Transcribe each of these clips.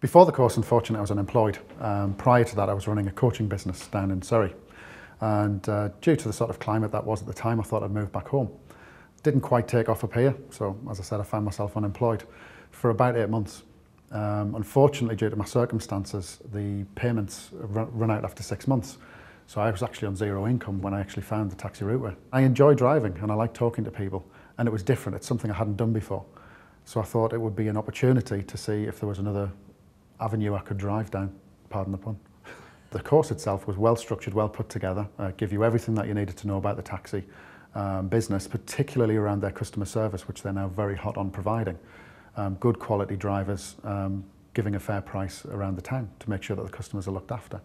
Before the course, unfortunately, I was unemployed. Prior to that, I was running a coaching business down in Surrey. And due to the sort of climate that was at the time, I thought I'd move back home. Didn't quite take off up here, so as I said, I found myself unemployed for about 8 months. Unfortunately, due to my circumstances, the payments run out after 6 months. So I was actually on zero income when I actually found the taxi Routeway. I enjoy driving and I like talking to people, and it was different. It's something I hadn't done before. So I thought it would be an opportunity to see if there was another avenue I could drive down, pardon the pun. The course itself was well structured, well put together, give you everything that you needed to know about the taxi business, particularly around their customer service, which they're now very hot on providing. Good quality drivers, giving a fair price around the town to make sure that the customers are looked after.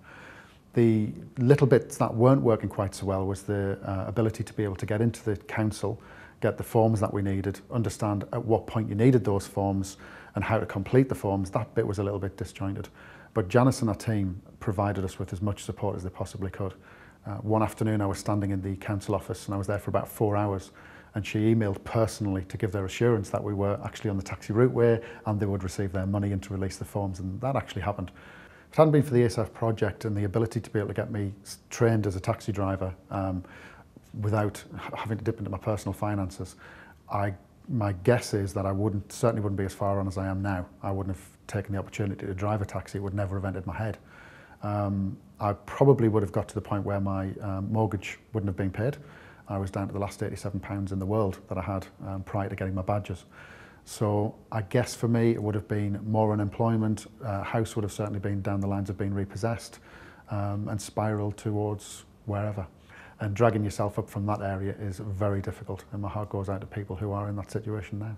The little bits that weren't working quite so well was the ability to be able to get into the council, get the forms that we needed, understand at what point you needed those forms and how to complete the forms. That bit was a little bit disjointed. But Janice and her team provided us with as much support as they possibly could. One afternoon I was standing in the council office and I was there for about 4 hours, and she emailed personally to give their assurance that we were actually on the taxi Routeway and they would receive their money and to release the forms, and that actually happened. If it hadn't been for the ESF project and the ability to be able to get me trained as a taxi driver without having to dip into my personal finances, my guess is that I certainly wouldn't be as far on as I am now. I wouldn't have taken the opportunity to drive a taxi. It would never have entered my head. I probably would have got to the point where my mortgage wouldn't have been paid. I was down to the last £87 in the world that I had prior to getting my badges. So I guess for me it would have been more unemployment, house would have certainly been down the lines of being repossessed and spiraled towards wherever. And dragging yourself up from that area is very difficult, and my heart goes out to people who are in that situation now.